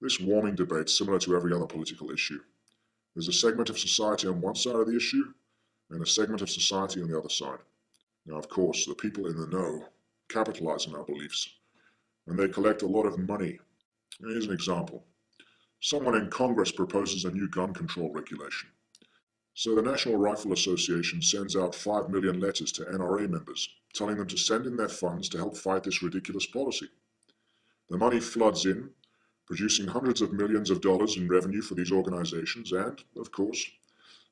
This warming debate's similar to every other political issue. There's a segment of society on one side of the issue, and a segment of society on the other side. Now, of course, the people in the know capitalize on our beliefs, and they collect a lot of money. Here's an example. Someone in Congress proposes a new gun control regulation. So the National Rifle Association sends out 5 million letters to NRA members, telling them to send in their funds to help fight this ridiculous policy. The money floods in, producing hundreds of millions of dollars in revenue for these organizations, and, of course,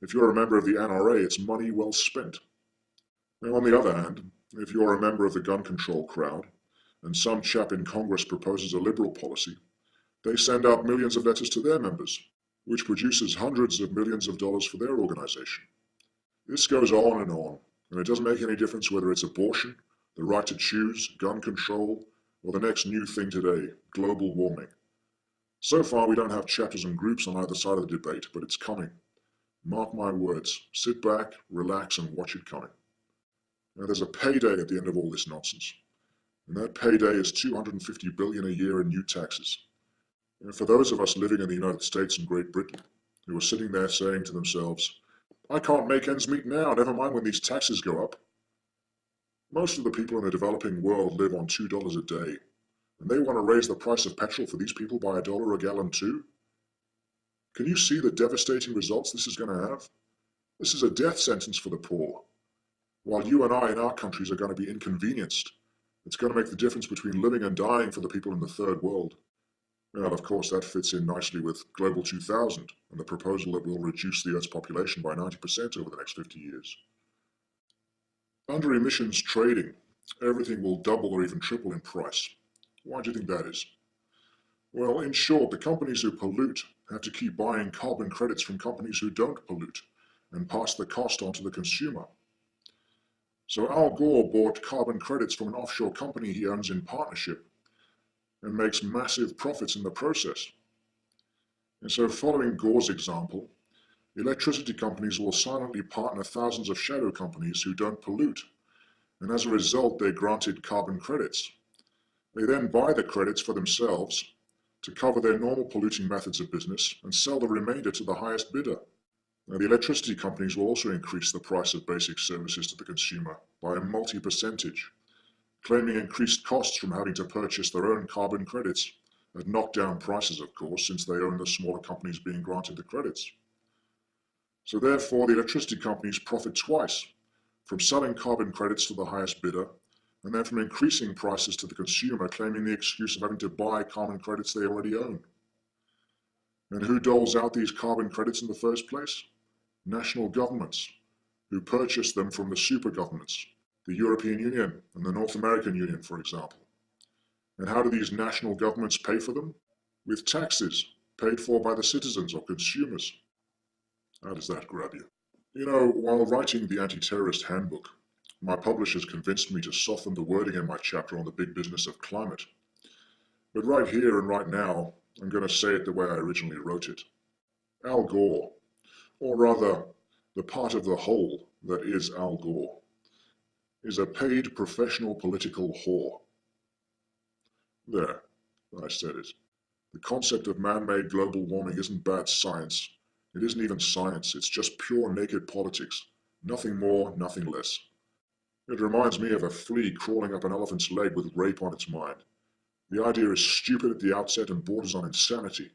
if you're a member of the NRA, it's money well spent. Now, on the other hand, if you're a member of the gun control crowd, and some chap in Congress proposes a liberal policy, they send out millions of letters to their members, which produces hundreds of millions of dollars for their organization. This goes on, and it doesn't make any difference whether it's abortion, the right to choose, gun control, or the next new thing today, global warming. So far, we don't have chapters and groups on either side of the debate, but it's coming. Mark my words, sit back, relax, and watch it coming. Now, there's a payday at the end of all this nonsense, and that payday is $250 billion a year in new taxes. And for those of us living in the United States and Great Britain, who are sitting there saying to themselves, I can't make ends meet now, never mind when these taxes go up. Most of the people in the developing world live on $2 a day, and they want to raise the price of petrol for these people by $1 a gallon too? Can you see the devastating results this is going to have? This is a death sentence for the poor. While you and I in our countries are going to be inconvenienced, it's going to make the difference between living and dying for the people in the third world. And of course, that fits in nicely with Global 2000 and the proposal that will reduce the Earth's population by 90% over the next 50 years. Under emissions trading, everything will double or even triple in price. Why do you think that is? Well, in short, the companies who pollute have to keep buying carbon credits from companies who don't pollute and pass the cost on to the consumer. So Al Gore bought carbon credits from an offshore company he owns in partnership and makes massive profits in the process. And so following Gore's example, electricity companies will silently partner thousands of shadow companies who don't pollute, and as a result they're granted carbon credits. They then buy the credits for themselves to cover their normal polluting methods of business and sell the remainder to the highest bidder. Now, the electricity companies will also increase the price of basic services to the consumer by a multi-percentage, claiming increased costs from having to purchase their own carbon credits at knockdown prices, of course, since they own the smaller companies being granted the credits. So therefore, the electricity companies profit twice, from selling carbon credits to the highest bidder, and then from increasing prices to the consumer, claiming the excuse of having to buy carbon credits they already own. And who doles out these carbon credits in the first place? National governments, who purchase them from the super governments, the European Union and the North American Union, for example. And how do these national governments pay for them? With taxes paid for by the citizens or consumers. How does that grab you? You know, while writing the Anti-Terrorist Handbook, my publishers convinced me to soften the wording in my chapter on the big business of climate. But right here and right now, I'm going to say it the way I originally wrote it. Al Gore, or rather, the part of the whole that is Al Gore, is a paid professional political whore. There, I said it. The concept of man-made global warming isn't bad science. It isn't even science, it's just pure naked politics. Nothing more, nothing less. It reminds me of a flea crawling up an elephant's leg with rape on its mind. The idea is stupid at the outset and borders on insanity.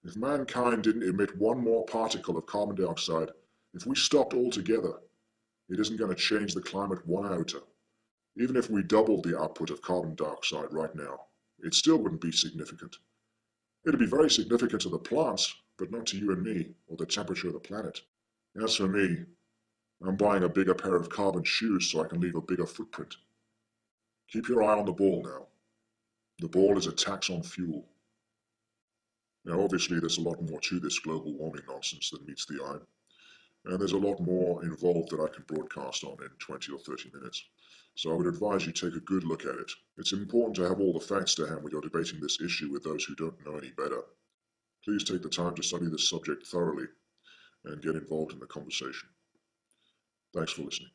If mankind didn't emit one more particle of carbon dioxide, if we stopped altogether, it isn't going to change the climate one iota. Even if we doubled the output of carbon dioxide right now, it still wouldn't be significant. It'd be very significant to the plants, but not to you and me, or the temperature of the planet. As for me, I'm buying a bigger pair of carbon shoes so I can leave a bigger footprint. Keep your eye on the ball now. The ball is a tax on fuel. Now obviously there's a lot more to this global warming nonsense than meets the eye, and there's a lot more involved that I can broadcast on in 20 or 30 minutes. So I would advise you take a good look at it. It's important to have all the facts to hand when you're debating this issue with those who don't know any better. Please take the time to study this subject thoroughly and get involved in the conversation. Thanks for listening.